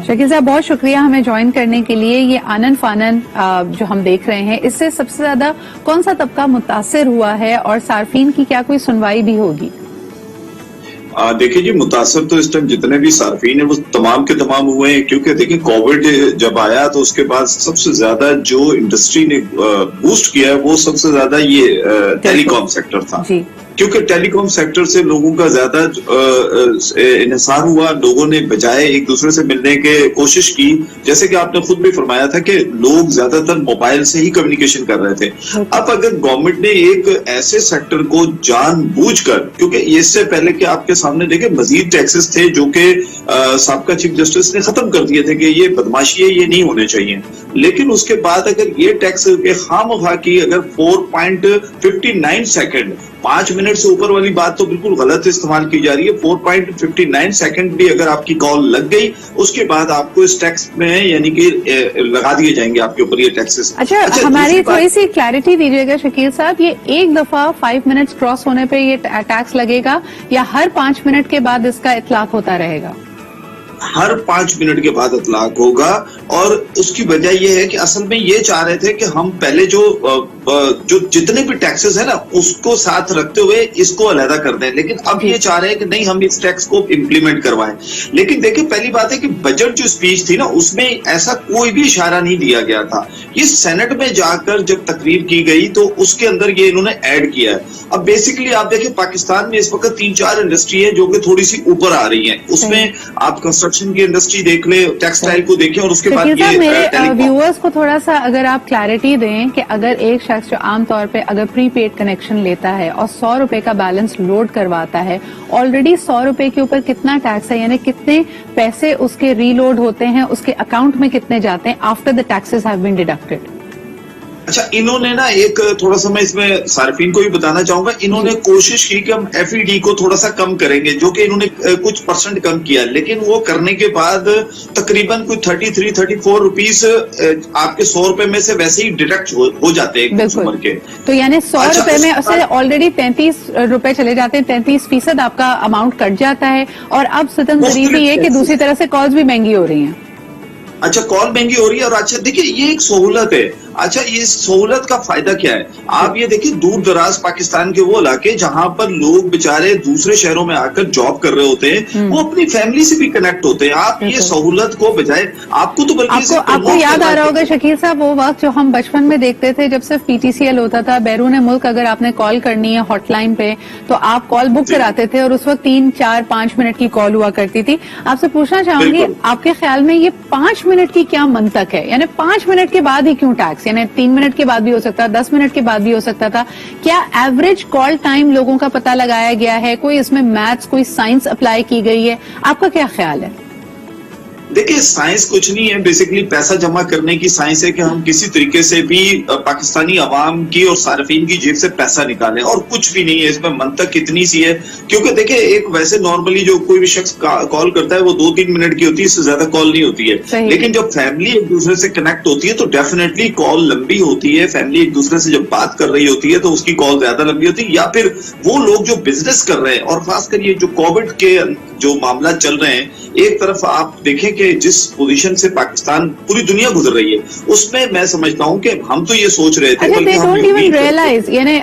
شکیل صاحب بہت شکریہ ہمیں جوائن کرنے کے لیے. یہ آنن فانن جو ہم دیکھ رہے ہیں اس سے سب سے زیادہ کون سا طبقہ متاثر ہوا ہے اور صارفین کی کیا کوئی سنوائی بھی ہوگی؟ دیکھیں جی متاثر تو اس ٹائم جتنے بھی صارفین ہیں وہ تمام کے تمام ہوئے ہیں، کیونکہ دیکھیں کووڈ جب آیا تو اس کے بعد سب سے زیادہ جو انڈسٹری نے بوسٹ کیا ہے وہ سب سے زیادہ یہ ٹیلی کام سیکٹر تھا، کیونکہ ٹیلی کام سیکٹر سے لوگوں کا زیادہ انحصار ہوا. لوگوں نے بجائے ایک دوسرے سے ملنے کے کوشش کی، جیسے کہ آپ نے خود بھی فرمایا تھا کہ لوگ زیادہ تر موبائل سے ہی کمیونیکیشن کر رہے تھے. اب اگر گورنمنٹ نے ایک ایسے سیکٹر کو جان بوجھ کر، کیونکہ اس سے پہلے کہ آپ کے سامنے دیکھیں مزید ٹیکسز تھے جو کہ سابقہ چیف جسٹس نے ختم کر دیے تھے کہ یہ بدماشی ہے، یہ نہیں ہونے چاہیے، لیکن اس کے بعد اگر یہ ٹیکس کے خواہ مخواہ کی اگر 4.59 سیکنڈ 5 منٹ سے اوپر والی بات تو بالکل غلط استعمال کی جا رہی ہے. 4.59 سیکنڈ بھی اگر آپ کی کال لگ گئی اس کے بعد آپ کو اس ٹیکس میں یعنی کہ لگا دیے جائیں گے آپ کے اوپر یہ ٹیکسز. اچھا ہماری تھوڑی سی کلیئرٹی دیجیے گا شکیل صاحب، یہ ایک دفعہ 5 منٹس کراس ہونے پہ یہ ٹیکس لگے گا یا ہر 5 منٹ کے بعد اس کا اطلاق ہوتا رہے گا؟ ہر 5 منٹ کے بعد اطلاق ہوگا، اور اس کی وجہ یہ ہے کہ اصل میں یہ چاہ رہے تھے کہ ہم پہلے جو جتنے بھی ٹیکسز ہیں نا اس کو ساتھ رکھتے ہوئے اس کو علیحدہ کر دیں، لیکن اب یہ چاہ رہے ہیں کہ نہیں ہم اس ٹیکس کو امپلیمنٹ کروائیں. لیکن دیکھیں پہلی بات ہے کہ بجٹ جو اسپیچ تھی نا اس میں ایسا کوئی بھی اشارہ نہیں دیا گیا تھا. یہ سینٹ میں جا کر جب تقریر کی گئی تو اس کے اندر یہ انہوں نے ایڈ کیا ہے. اب بیسیکلی آپ دیکھیں پاکستان میں اس وقت 3-4 انڈسٹری ہیں جو کہ تھوڑی سی اوپر آ رہی ہیں. اس میں آپ کنسٹرکشن کی انڈسٹری دیکھ لیں، ٹیکسٹائل کو دیکھیں، اور اس کے بعد میرے ویورز کو تھوڑا سا اگر آپ کلیئرٹی دیں کہ اگر ایک شخص جو عام طور پہ اگر پری پیڈ کنیکشن لیتا ہے اور 100 روپے کا بیلنس لوڈ کرواتا ہے، آلریڈی 100 روپے کے اوپر کتنا ٹیکس ہے، یعنی کتنے پیسے اس کے ری لوڈ ہوتے ہیں، اس کے اکاؤنٹ میں کتنے جاتے ہیں after the taxes have been deducted? اچھا انہوں نے نا ایک تھوڑا سا میں اس میں صارفین کو بھی بتانا چاہوں گا، انہوں نے کوشش کی کہ ہم ایف ای ڈی کو تھوڑا سا کم کریں گے، جو کہ انہوں نے کچھ پرسنٹ کم کیا، لیکن وہ کرنے کے بعد تقریباً کوئی 33-34 روپیز آپ کے 100 روپے میں سے ویسے ہی ڈیڈکٹ ہو جاتے ہیں کنزیومر کے. تو یعنی 100 روپے میں اسے آلریڈی 33 روپے چلے جاتے ہیں، 33% آپ کا اماؤنٹ کٹ جاتا ہے. اور اب ستم ضروری یہ کہ دوسری طرح سے کالز بھی مہنگی ہو رہی ہیں. اچھا کال مہنگی ہو رہی ہے، اور اچھا دیکھیے یہ ایک سہولت ہے. اچھا یہ سہولت کا فائدہ کیا ہے؟ آپ یہ دیکھیں دور دراز پاکستان کے وہ علاقے جہاں پر لوگ بےچارے دوسرے شہروں میں آ کر جاب کر رہے ہوتے ہیں، وہ اپنی فیملی سے بھی کنیکٹ ہوتے ہیں. آپ یہ سہولت کو بجائے آپ کو تو بلکہ آپ کو یاد آ رہا ہوگا شکیل صاحب وہ وقت جو ہم بچپن میں دیکھتے تھے جب صرف پی ٹی سی ایل ہوتا تھا، بیرون ملک اگر آپ نے کال کرنی ہے ہاٹ لائن پہ تو آپ کال بک کراتے تھے، اور اس وقت 3-4-5 منٹ کی کال ہوا کرتی تھی. آپ سے پوچھنا چاہوں گی آپ کے خیال میں یہ 5 منٹ کی کیا منطق ہے؟ یعنی 5 منٹ کے بعد ہی کیوں ٹیکس؟ یعنی 3 منٹ کے بعد بھی ہو سکتا، 10 منٹ کے بعد بھی ہو سکتا تھا. کیا ایوریج کال ٹائم لوگوں کا پتہ لگایا گیا ہے؟ کوئی اس میں میتھس کوئی سائنس اپلائی کی گئی ہے؟ آپ کا کیا خیال ہے؟ دیکھیں سائنس کچھ نہیں ہے، بیسیکلی پیسہ جمع کرنے کی سائنس ہے کہ ہم کسی طریقے سے بھی پاکستانی عوام کی اور صارفین کی جیب سے پیسہ نکالیں، اور کچھ بھی نہیں ہے اس میں. منطق اتنی سی ہے کیونکہ دیکھیں ایک ویسے نارملی جو کوئی بھی شخص کال کرتا ہے وہ 2-3 منٹ کی ہوتی ہے، اس سے زیادہ کال نہیں ہوتی ہے. لیکن جب فیملی ایک دوسرے سے کنیکٹ ہوتی ہے تو ڈیفینیٹلی کال لمبی ہوتی ہے. فیملی ایک دوسرے سے جب بات کر رہی ہوتی ہے تو اس کی کال زیادہ لمبی ہوتی ہے. یا پھر وہ لوگ جو بزنس کر رہے ہیں، اور خاص کر یہ جو کووڈ کے جو معاملات چل رہے ہیں، ایک طرف آپ دیکھیں کہ جس پوزیشن سے پاکستان پوری دنیا گزر رہی ہے اس میں میں سمجھتا ہوں کہ ہم تو یہ سوچ رہے تھے یعنی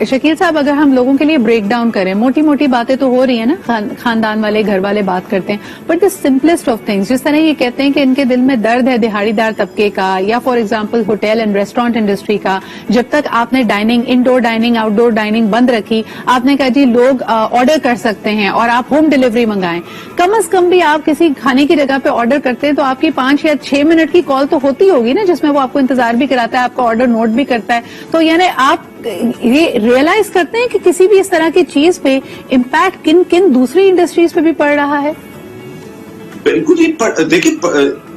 شکیل صاحب اگر ہم لوگوں کے لیے بریک ڈاؤن کریں، موٹی موٹی باتیں تو ہو رہی ہیں نا، خاندان والے گھر والے بات کرتے ہیں، but the simplest of things جس طرح یہ کہتے ہیں کہ ان کے دل میں درد ہے دہاڑی دار طبقے کا، یا for example hotel and restaurant industry کا، جب تک آپ نے ڈائننگ انڈور ڈائننگ آؤٹ ڈور ڈائننگ بند رکھی، آپ نے کہا جی لوگ آرڈر کر سکتے ہیں اور آپ ہوم ڈیلیوری منگائیں. کم از کم بھی آپ کسی کھانے کی جگہ پہ آرڈر کرتے ہیں تو آپ کی 5 یا 6 منٹ کی کال تو ہوتی ہوگی نا، جس میں وہ آپ کو انتظار بھی کراتا ہے، آپ کا آرڈر نوٹ بھی کرتا ہے. تو یعنی آپ یہ ریئلائز کرتے ہیں کہ کسی بھی اس طرح کی چیز پہ امپیکٹ کن کن دوسری انڈسٹریز پہ بھی پڑ رہا ہے؟ بالکل ہی دیکھیں